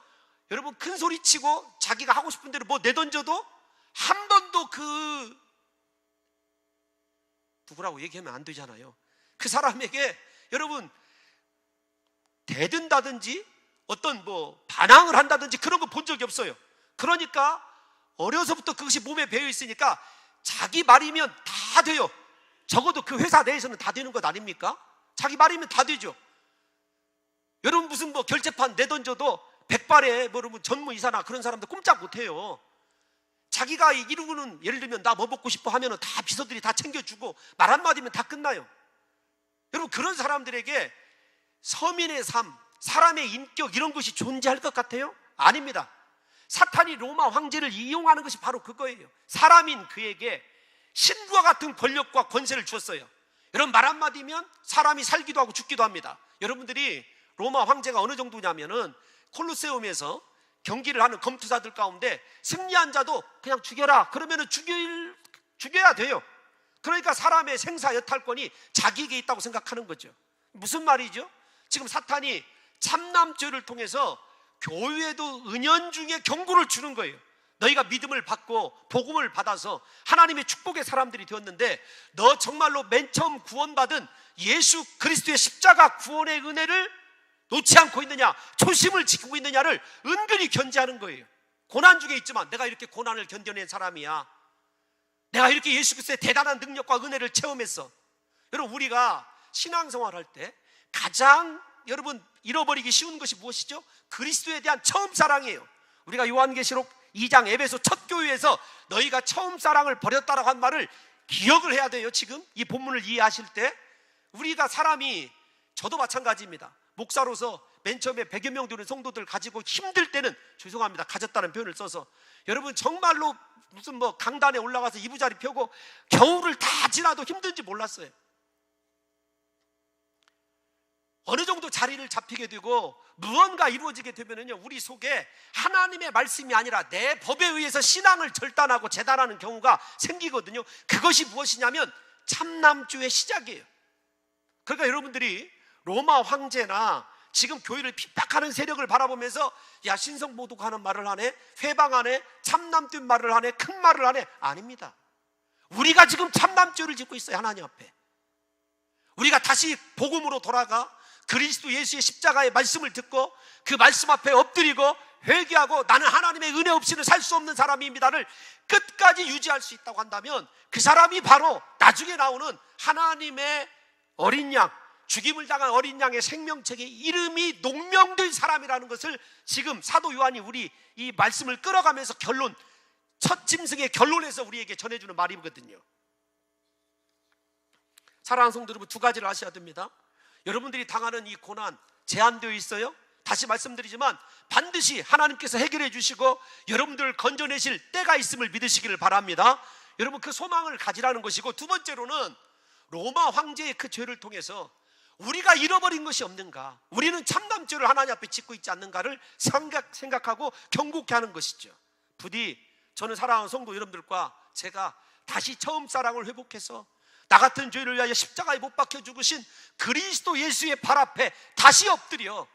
여러분 큰 소리 치고 자기가 하고 싶은 대로 뭐 내던져도 한 번도 누구라고 얘기하면 안 되잖아요. 그 사람에게 여러분 대든다든지 어떤 반항을 한다든지 그런 거 본 적이 없어요. 그러니까 어려서부터 그것이 몸에 배어 있으니까 자기 말이면 다 돼요. 적어도 그 회사 내에서는 다 되는 것 아닙니까? 자기 말이면 다 되죠. 여러분 무슨 결제판 내던져도 백발에 전무이사나 그런 사람들 꼼짝 못해요. 자기가 이루고는, 예를 들면 나 뭐 먹고 싶어 하면은 다 비서들이 다 챙겨주고 말 한마디면 다 끝나요. 여러분 그런 사람들에게 서민의 삶, 사람의 인격 이런 것이 존재할 것 같아요? 아닙니다. 사탄이 로마 황제를 이용하는 것이 바로 그거예요. 사람인 그에게 신과 같은 권력과 권세를 주었어요. 여러분 말 한마디면 사람이 살기도 하고 죽기도 합니다. 여러분들이 로마 황제가 어느 정도냐면은 콜로세움에서 경기를 하는 검투사들 가운데 승리한 자도 그냥 죽여라 그러면은 죽여야 돼요. 그러니까 사람의 생사 여탈권이 자기에게 있다고 생각하는 거죠. 무슨 말이죠? 지금 사탄이 참남죄를 통해서 교회에도 은연중에 경고를 주는 거예요. 너희가 믿음을 받고 복음을 받아서 하나님의 축복의 사람들이 되었는데 너 정말로 맨 처음 구원받은 예수 그리스도의 십자가 구원의 은혜를 놓지 않고 있느냐, 초심을 지키고 있느냐를 은근히 견지하는 거예요. 고난 중에 있지만 내가 이렇게 고난을 견뎌낸 사람이야, 내가 이렇게 예수 그리스도의 대단한 능력과 은혜를 체험했어. 여러분 우리가 신앙생활 할 때 가장 여러분 잃어버리기 쉬운 것이 무엇이죠? 그리스도에 대한 처음 사랑이에요. 우리가 요한계시록 2장 에베소 첫 교회에서 너희가 처음 사랑을 버렸다라고 한 말을 기억을 해야 돼요. 지금 이 본문을 이해하실 때 우리가 사람이, 저도 마찬가지입니다. 목사로서 맨 처음에 100여 명 되는 성도들 가지고 힘들 때는, 죄송합니다 가졌다는 표현을 써서, 여러분 정말로 무슨 강단에 올라가서 이부자리 펴고 겨울을 다 지나도 힘든지 몰랐어요. 어느 정도 자리를 잡히게 되고 무언가 이루어지게 되면은요 우리 속에 하나님의 말씀이 아니라 내 법에 의해서 신앙을 절단하고 재단하는 경우가 생기거든요. 그것이 무엇이냐면 참남주의 시작이에요. 그러니까 여러분들이 로마 황제나 지금 교회를 핍박하는 세력을 바라보면서 야 신성모독하는 말을 하네, 회방하네, 참남된 말을 하네, 큰 말을 하네. 아닙니다. 우리가 지금 참남죄를 짓고 있어요. 하나님 앞에 우리가 다시 복음으로 돌아가 그리스도 예수의 십자가의 말씀을 듣고 그 말씀 앞에 엎드리고 회개하고 나는 하나님의 은혜 없이는 살 수 없는 사람입니다를 끝까지 유지할 수 있다고 한다면 그 사람이 바로 나중에 나오는 하나님의 어린 양, 죽임을 당한 어린 양의 생명책에 이름이 농명된 사람이라는 것을 지금 사도 요한이 우리 이 말씀을 끌어가면서 첫 짐승의 결론에서 우리에게 전해주는 말이거든요. 사랑하는 성도 여러분, 두 가지를 아셔야 됩니다. 여러분들이 당하는 이 고난 제한되어 있어요. 다시 말씀드리지만 반드시 하나님께서 해결해 주시고 여러분들을 건져내실 때가 있음을 믿으시기를 바랍니다. 여러분 그 소망을 가지라는 것이고, 두 번째로는 로마 황제의 그 죄를 통해서 우리가 잃어버린 것이 없는가, 우리는 참남죄를 하나님 앞에 짓고 있지 않는가를 생각하고 경고케 하는 것이죠. 부디 저는 사랑하는 성도 여러분들과 제가 다시 처음 사랑을 회복해서 나 같은 죄를 위하여 십자가에 못 박혀 죽으신 그리스도 예수의 발 앞에 다시 엎드려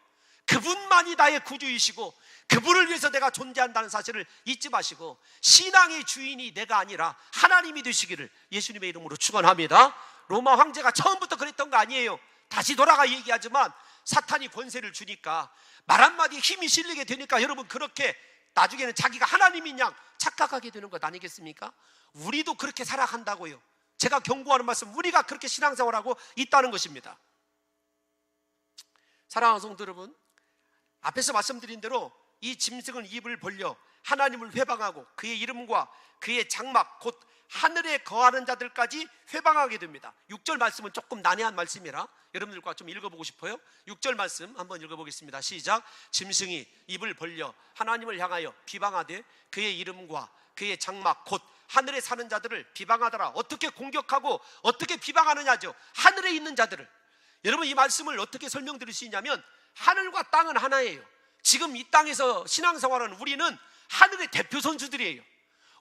그분만이 나의 구주이시고 그분을 위해서 내가 존재한다는 사실을 잊지 마시고 신앙의 주인이 내가 아니라 하나님이 되시기를 예수님의 이름으로 축원합니다. 로마 황제가 처음부터 그랬던 거 아니에요. 다시 돌아가 얘기하지만 사탄이 권세를 주니까 말 한마디에 힘이 실리게 되니까 여러분 그렇게 나중에는 자기가 하나님인 양 착각하게 되는 것 아니겠습니까? 우리도 그렇게 살아간다고요. 제가 경고하는 말씀, 우리가 그렇게 신앙생활하고 있다는 것입니다. 사랑하는 성도 여러분, 앞에서 말씀드린 대로 이 짐승은 입을 벌려 하나님을 회방하고 그의 이름과 그의 장막 곧 하늘에 거하는 자들까지 회방하게 됩니다. 6절 말씀은 조금 난해한 말씀이라 여러분들과 좀 읽어보고 싶어요. 6절 말씀 한번 읽어보겠습니다. 시작. 짐승이 입을 벌려 하나님을 향하여 비방하되 그의 이름과 그의 장막 곧 하늘에 사는 자들을 비방하더라. 어떻게 공격하고 어떻게 비방하느냐죠. 하늘에 있는 자들을. 여러분, 이 말씀을 어떻게 설명드릴 수 있냐면 하늘과 땅은 하나예요. 지금 이 땅에서 신앙생활하는 우리는 하늘의 대표 선수들이에요.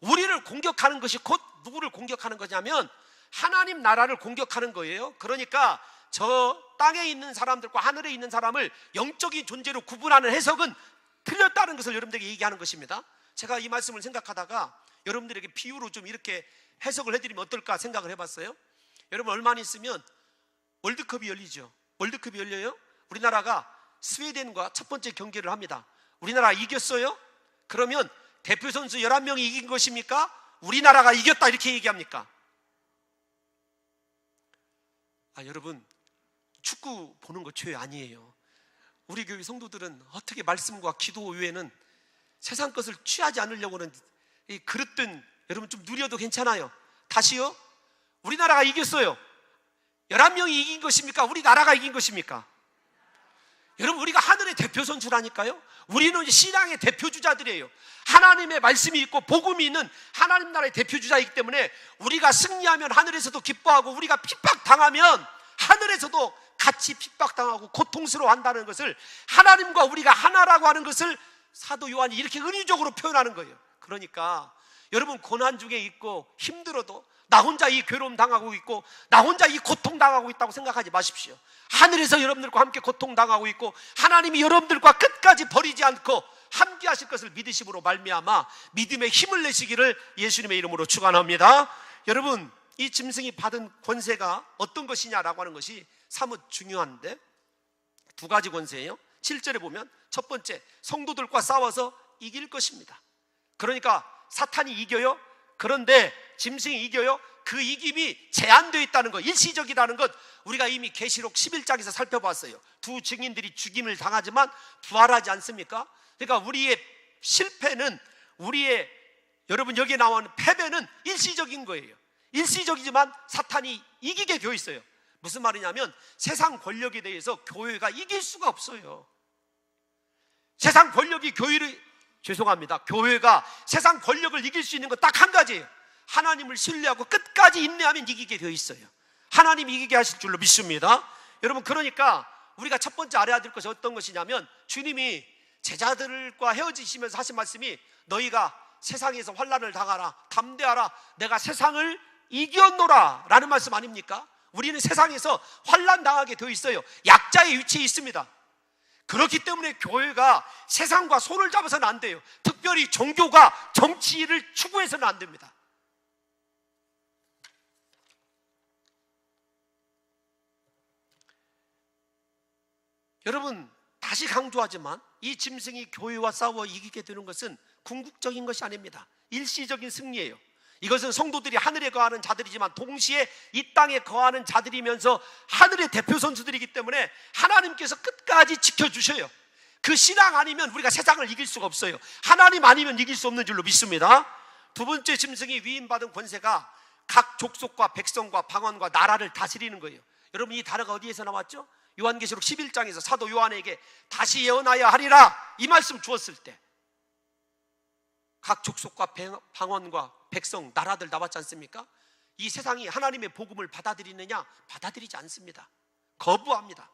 우리를 공격하는 것이 곧 누구를 공격하는 거냐면 하나님 나라를 공격하는 거예요. 그러니까 저 땅에 있는 사람들과 하늘에 있는 사람을 영적인 존재로 구분하는 해석은 틀렸다는 것을 여러분들에게 얘기하는 것입니다. 제가 이 말씀을 생각하다가 여러분들에게 비유로 좀 이렇게 해석을 해드리면 어떨까 생각을 해봤어요. 여러분, 얼마 안 있으면 월드컵이 열리죠. 월드컵이 열려요. 우리나라가 스웨덴과 첫 번째 경기를 합니다. 우리나라 이겼어요? 그러면 대표 선수 11명이 이긴 것입니까? 우리나라가 이겼다 이렇게 얘기합니까? 여러분, 축구 보는 거 죄 아니에요. 우리 교회 성도들은 어떻게 말씀과 기도 외에는 세상 것을 취하지 않으려고는 이 그릇된 여러분 좀 누려도 괜찮아요. 다시요. 우리나라가 이겼어요. 11명이 이긴 것입니까? 우리나라가 이긴 것입니까? 여러분, 우리가 하늘의 대표 선수라니까요. 우리는 신앙의 대표주자들이에요. 하나님의 말씀이 있고 복음이 있는 하나님 나라의 대표주자이기 때문에 우리가 승리하면 하늘에서도 기뻐하고 우리가 핍박당하면 하늘에서도 같이 핍박당하고 고통스러워한다는 것을, 하나님과 우리가 하나라고 하는 것을 사도 요한이 이렇게 은유적으로 표현하는 거예요. 그러니까 여러분, 고난 중에 있고 힘들어도 나 혼자 이 괴로움 당하고 있고 나 혼자 이 고통 당하고 있다고 생각하지 마십시오. 하늘에서 여러분들과 함께 고통 당하고 있고 하나님이 여러분들과 끝까지 버리지 않고 함께 하실 것을 믿으심으로 말미암아 믿음의 힘을 내시기를 예수님의 이름으로 축원합니다. 여러분, 이 짐승이 받은 권세가 어떤 것이냐라고 하는 것이 사뭇 중요한데 두 가지 권세예요. 7절에 보면 첫 번째, 성도들과 싸워서 이길 것입니다. 그러니까 사탄이 이겨요. 그런데 짐승이 이겨요. 그 이김이 제한되어 있다는 것, 일시적이라는 것 우리가 이미 계시록 11장에서 살펴봤어요. 두 증인들이 죽임을 당하지만 부활하지 않습니까? 그러니까 우리의 실패는, 우리의 여러분 여기에 나오는 패배는 일시적인 거예요. 일시적이지만 사탄이 이기게 되어 있어요. 무슨 말이냐면 세상 권력에 대해서 교회가 이길 수가 없어요. 세상 권력이 교회가 세상 권력을 이길 수 있는 것 딱 한 가지예요. 하나님을 신뢰하고 끝까지 인내하면 이기게 되어 있어요. 하나님이 이기게 하실 줄로 믿습니다. 여러분, 그러니까 우리가 첫 번째 알아야 될 것이 어떤 것이냐면 주님이 제자들과 헤어지시면서 하신 말씀이 너희가 세상에서 환난을 당하라, 담대하라, 내가 세상을 이겼노라 라는 말씀 아닙니까? 우리는 세상에서 환난 당하게 되어 있어요. 약자의 위치에 있습니다. 그렇기 때문에 교회가 세상과 손을 잡아서는 안 돼요. 특별히 종교가 정치를 추구해서는 안 됩니다. 여러분, 다시 강조하지만 이 짐승이 교회와 싸워 이기게 되는 것은 궁극적인 것이 아닙니다. 일시적인 승리예요. 이것은 성도들이 하늘에 거하는 자들이지만 동시에 이 땅에 거하는 자들이면서 하늘의 대표 선수들이기 때문에 하나님께서 끝까지 지켜주셔요. 그 신앙 아니면 우리가 세상을 이길 수가 없어요. 하나님 아니면 이길 수 없는 줄로 믿습니다. 두 번째 짐승이 위임받은 권세가 각 족속과 백성과 방언과 나라를 다스리는 거예요. 여러분, 이 단어가 어디에서 나왔죠? 요한계시록 11장에서 사도 요한에게 다시 예언하여 하리라 이 말씀 주었을 때 각 족속과 방언과 백성, 나라들 나왔지 않습니까? 이 세상이 하나님의 복음을 받아들이느냐? 받아들이지 않습니다. 거부합니다.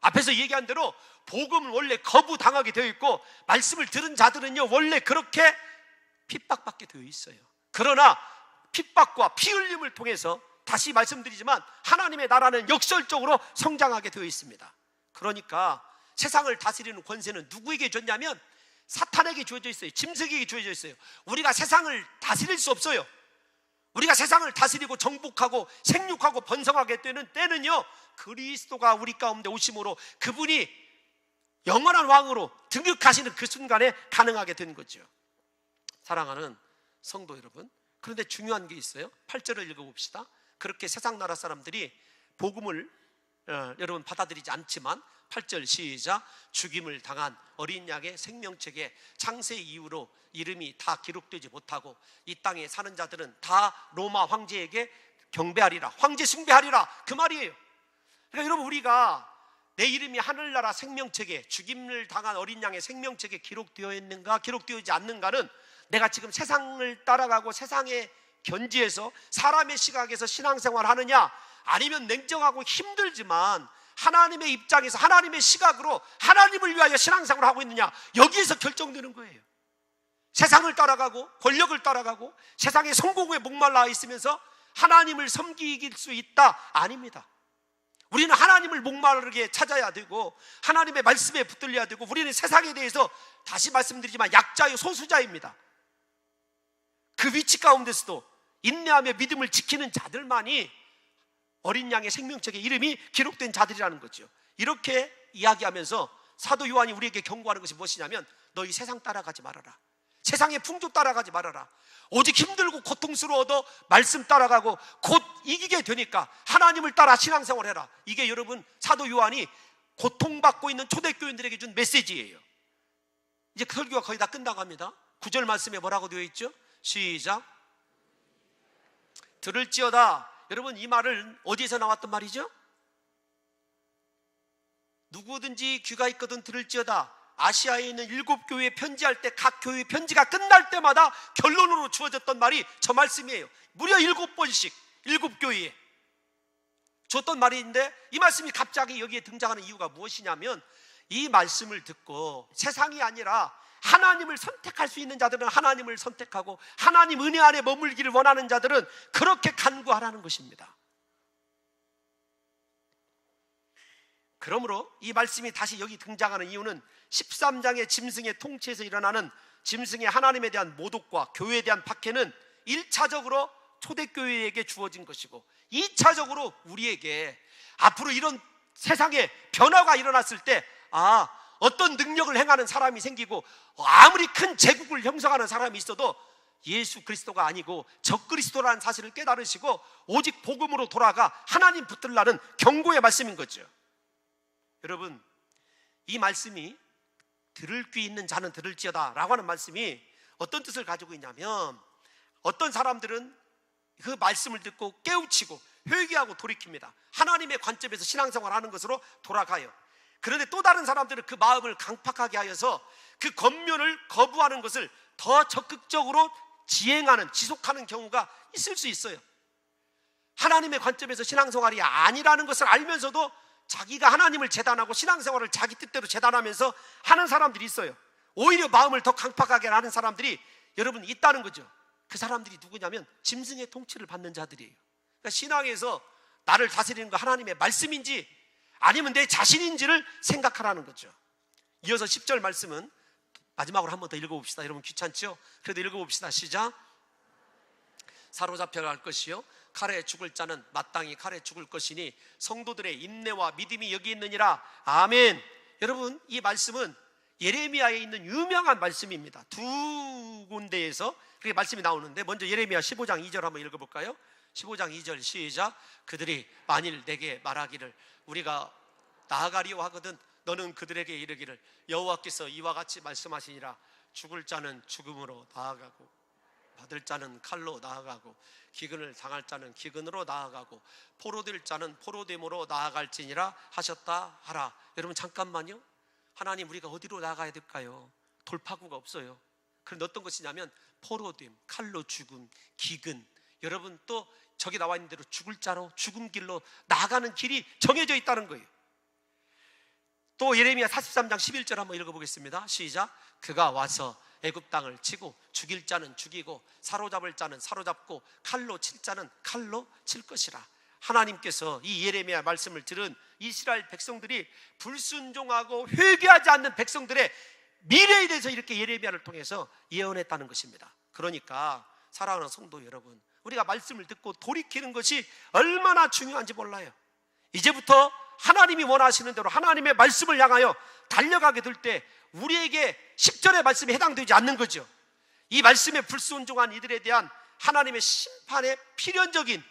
앞에서 얘기한 대로 복음은 원래 거부당하게 되어 있고 말씀을 들은 자들은요 원래 그렇게 핍박받게 되어 있어요. 그러나 핍박과 피 흘림을 통해서 다시 말씀드리지만 하나님의 나라는 역설적으로 성장하게 되어 있습니다. 그러니까 세상을 다스리는 권세는 누구에게 줬냐면 사탄에게 주어져 있어요. 짐승에게 주어져 있어요. 우리가 세상을 다스릴 수 없어요. 우리가 세상을 다스리고 정복하고 생육하고 번성하게 되는 때는요 그리스도가 우리 가운데 오심으로 그분이 영원한 왕으로 등극하시는 그 순간에 가능하게 된 거죠. 사랑하는 성도 여러분, 그런데 중요한 게 있어요. 8절을 읽어봅시다. 그렇게 세상 나라 사람들이 복음을 여러분 받아들이지 않지만 8절 시작. 죽임을 당한 어린 양의 생명책에 창세 이후로 이름이 다 기록되지 못하고 이 땅에 사는 자들은 다 로마 황제에게 경배하리라, 황제 숭배하리라, 그 말이에요. 그러니까 여러분, 우리가 내 이름이 하늘나라 생명책에, 죽임을 당한 어린 양의 생명책에 기록되어 있는가 기록되어 있지 않는가는 내가 지금 세상을 따라가고 세상에 견지해서 사람의 시각에서 신앙생활 하느냐, 아니면 냉정하고 힘들지만 하나님의 입장에서 하나님의 시각으로 하나님을 위하여 신앙생활을 하고 있느냐, 여기에서 결정되는 거예요. 세상을 따라가고 권력을 따라가고 세상의 성공에 목말라 있으면서 하나님을 섬기길 수 있다? 아닙니다. 우리는 하나님을 목마르게 찾아야 되고 하나님의 말씀에 붙들려야 되고, 우리는 세상에 대해서 다시 말씀드리지만 약자요 소수자입니다. 그 위치 가운데서도 인내하며 믿음을 지키는 자들만이 어린 양의 생명책에 이름이 기록된 자들이라는 거죠. 이렇게 이야기하면서 사도 요한이 우리에게 경고하는 것이 무엇이냐면, 너희 세상 따라가지 말아라. 세상의 풍조 따라가지 말아라. 오직 힘들고 고통스러워도 말씀 따라가고 곧 이기게 되니까 하나님을 따라 신앙생활 해라. 이게 여러분 사도 요한이 고통받고 있는 초대교인들에게 준 메시지예요. 이제 그 설교가 거의 다 끝나고 합니다. 9절 말씀에 뭐라고 되어 있죠? 시작. 들을지어다. 여러분, 이 말은 어디에서 나왔던 말이죠? 누구든지 귀가 있거든 들을지어다. 아시아에 있는 7교회에 편지할 때 각 교회 편지가 끝날 때마다 결론으로 주어졌던 말이 저 말씀이에요. 무려 7번씩 7교회에 줬던 말인데, 이 말씀이 갑자기 여기에 등장하는 이유가 무엇이냐면, 이 말씀을 듣고 세상이 아니라 하나님을 선택할 수 있는 자들은 하나님을 선택하고 하나님 은혜 안에 머물기를 원하는 자들은 그렇게 간구하라는 것입니다. 그러므로 이 말씀이 다시 여기 등장하는 이유는 13장의 짐승의 통치에서 일어나는 짐승의 하나님에 대한 모독과 교회에 대한 박해는 1차적으로 초대교회에게 주어진 것이고, 2차적으로 우리에게 앞으로 이런 세상에 변화가 일어났을 때 어떤 능력을 행하는 사람이 생기고 아무리 큰 제국을 형성하는 사람이 있어도 예수 그리스도가 아니고 적그리스도라는 사실을 깨달으시고 오직 복음으로 돌아가 하나님 붙들라는 경고의 말씀인 거죠. 여러분, 이 말씀이 들을 귀 있는 자는 들을지어다 라고 하는 말씀이 어떤 뜻을 가지고 있냐면, 어떤 사람들은 그 말씀을 듣고 깨우치고 회개하고 돌이킵니다. 하나님의 관점에서 신앙생활하는 것으로 돌아가요. 그런데 또 다른 사람들은 그 마음을 강팍하게 하여서 그 겉면을 거부하는 것을 더 적극적으로 지속하는 경우가 있을 수 있어요. 하나님의 관점에서 신앙생활이 아니라는 것을 알면서도 자기가 하나님을 재단하고 신앙생활을 자기 뜻대로 재단하면서 하는 사람들이 있어요. 오히려 마음을 더 강팍하게 하는 사람들이 여러분 있다는 거죠. 그 사람들이 누구냐면 짐승의 통치를 받는 자들이에요. 그러니까 신앙에서 나를 다스리는 거 하나님의 말씀인지 아니면 내 자신인지를 생각하라는 거죠. 이어서 10절 말씀은 마지막으로 한 번 더 읽어봅시다. 여러분 귀찮죠? 그래도 읽어봅시다. 시작. 사로잡혀 갈 것이요 칼에 죽을 자는 마땅히 칼에 죽을 것이니 성도들의 인내와 믿음이 여기 있느니라. 아멘. 여러분, 이 말씀은 예레미야에 있는 유명한 말씀입니다. 두 군데에서 그렇게 말씀이 나오는데, 먼저 예레미야 15장 2절 한번 읽어볼까요? 15장 2절 시작. 그들이 만일 내게 말하기를 우리가 나아가리오 하거든 너는 그들에게 이르기를 여호와께서 이와 같이 말씀하시니라. 죽을 자는 죽음으로 나아가고 받을 자는 칼로 나아가고 기근을 당할 자는 기근으로 나아가고 포로될 자는 포로됨으로 나아갈지니라 하셨다 하라. 여러분 잠깐만요. 하나님, 우리가 어디로 나아가야 될까요? 돌파구가 없어요. 그런데 어떤 것이냐면 포로됨, 칼로 죽음, 기근. 여러분 또 저기 나와 있는 대로 죽을 자로 죽음 길로 나아가는 길이 정해져 있다는 거예요. 또 예레미야 43장 11절 한번 읽어보겠습니다. 시작. 그가 와서 애굽 땅을 치고 죽일 자는 죽이고 사로잡을 자는 사로잡고 칼로 칠 자는 칼로 칠 것이라. 하나님께서 이 예레미야 말씀을 들은 이스라엘 백성들이 불순종하고 회개하지 않는 백성들의 미래에 대해서 이렇게 예레미야를 통해서 예언했다는 것입니다. 그러니까 사랑하는 성도 여러분, 우리가 말씀을 듣고 돌이키는 것이 얼마나 중요한지 몰라요. 이제부터 하나님이 원하시는 대로 하나님의 말씀을 향하여 달려가게 될 때 우리에게 10절의 말씀에 해당되지 않는 거죠. 이 말씀에 불순종한 이들에 대한 하나님의 심판의 필연적인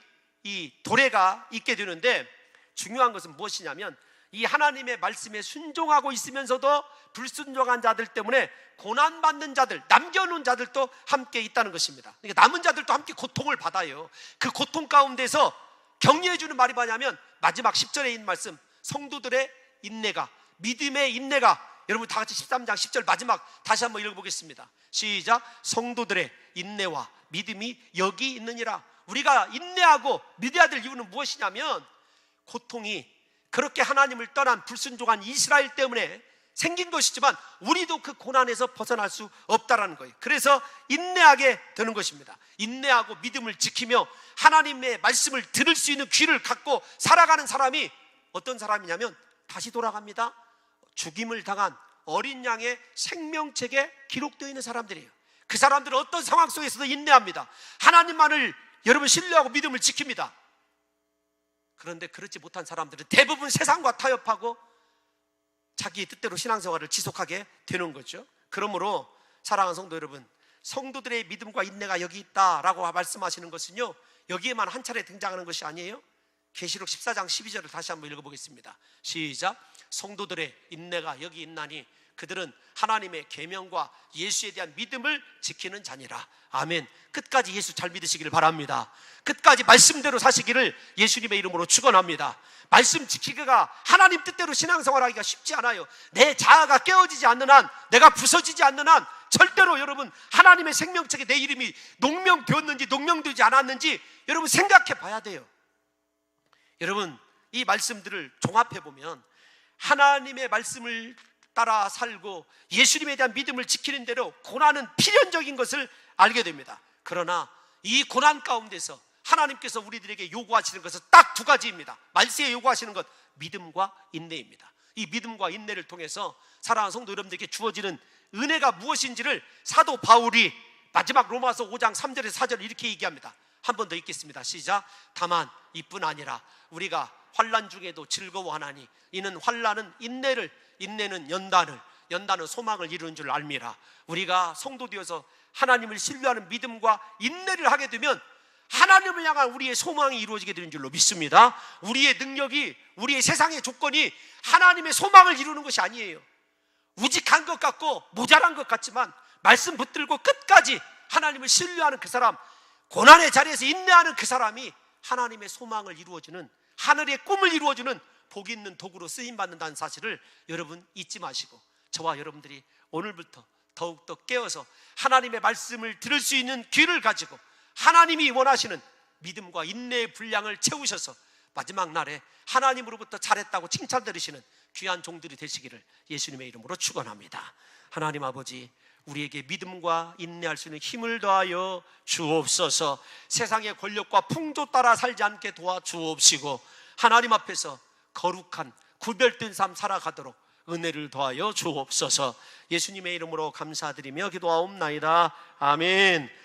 이 도래가 있게 되는데, 중요한 것은 무엇이냐면 이 하나님의 말씀에 순종하고 있으면서도 불순종한 자들 때문에 고난받는 자들, 남겨놓은 자들도 함께 있다는 것입니다. 그러니까 남은 자들도 함께 고통을 받아요. 그 고통 가운데서 격려해주는 말이 뭐냐면 마지막 10절에 있는 말씀, 성도들의 인내가, 믿음의 인내가, 여러분 다 같이 13장 10절 마지막 다시 한번 읽어보겠습니다. 시작. 성도들의 인내와 믿음이 여기 있느니라. 우리가 인내하고 믿어야 될 이유는 무엇이냐면, 고통이 그렇게 하나님을 떠난 불순종한 이스라엘 때문에 생긴 것이지만 우리도 그 고난에서 벗어날 수 없다라는 거예요. 그래서 인내하게 되는 것입니다. 인내하고 믿음을 지키며 하나님의 말씀을 들을 수 있는 귀를 갖고 살아가는 사람이 어떤 사람이냐면, 다시 돌아갑니다, 죽임을 당한 어린 양의 생명책에 기록되어 있는 사람들이에요. 그 사람들은 어떤 상황 속에서도 인내합니다. 하나님만을 여러분 신뢰하고 믿음을 지킵니다. 그런데 그렇지 못한 사람들은 대부분 세상과 타협하고 자기의 뜻대로 신앙생활을 지속하게 되는 거죠. 그러므로 사랑하는 성도 여러분, 성도들의 믿음과 인내가 여기 있다라고 말씀하시는 것은요, 여기에만 한 차례 등장하는 것이 아니에요. 계시록 14장 12절을 다시 한번 읽어보겠습니다. 시작. 성도들의 인내가 여기 있나니 그들은 하나님의 계명과 예수에 대한 믿음을 지키는 자니라. 아멘. 끝까지 예수 잘 믿으시기를 바랍니다. 끝까지 말씀대로 사시기를 예수님의 이름으로 축원합니다. 말씀 지키기가 하나님 뜻대로 신앙생활하기가 쉽지 않아요. 내 자아가 깨어지지 않는 한, 내가 부서지지 않는 한 절대로 여러분 하나님의 생명책에 내 이름이 농명되었는지 농명되지 않았는지 여러분 생각해 봐야 돼요. 여러분 이 말씀들을 종합해 보면 하나님의 말씀을 따라 살고 예수님에 대한 믿음을 지키는 대로 고난은 필연적인 것을 알게 됩니다. 그러나 이 고난 가운데서 하나님께서 우리들에게 요구하시는 것은 딱 두 가지입니다. 말세에 요구하시는 것, 믿음과 인내입니다. 이 믿음과 인내를 통해서 사랑하는 성도 여러분들에게 주어지는 은혜가 무엇인지를 사도 바울이 마지막 로마서 5장 3절에서 4절 이렇게 얘기합니다. 한 번 더 읽겠습니다. 시작. 다만 이뿐 아니라 우리가 환난 중에도 즐거워하나니 이는 환난은 인내를, 인내는 연단을, 연단은 소망을 이루는 줄 알미라. 우리가 성도 되어서 하나님을 신뢰하는 믿음과 인내를 하게 되면 하나님을 향한 우리의 소망이 이루어지게 되는 줄로 믿습니다. 우리의 능력이, 우리의 세상의 조건이 하나님의 소망을 이루는 것이 아니에요. 우직한 것 같고 모자란 것 같지만 말씀 붙들고 끝까지 하나님을 신뢰하는 그 사람, 고난의 자리에서 인내하는 그 사람이 하나님의 소망을 이루어주는, 하늘의 꿈을 이루어주는 복 있는 도구로 쓰임받는다는 사실을 여러분 잊지 마시고, 저와 여러분들이 오늘부터 더욱더 깨어서 하나님의 말씀을 들을 수 있는 귀를 가지고 하나님이 원하시는 믿음과 인내의 분량을 채우셔서 마지막 날에 하나님으로부터 잘했다고 칭찬 들으시는 귀한 종들이 되시기를 예수님의 이름으로 축원합니다. 하나님 아버지, 우리에게 믿음과 인내할 수 있는 힘을 더하여 주옵소서. 세상의 권력과 풍조 따라 살지 않게 도와주옵시고 하나님 앞에서 거룩한 구별된 삶 살아가도록 은혜를 더하여 주옵소서. 예수님의 이름으로 감사드리며 기도하옵나이다. 아멘.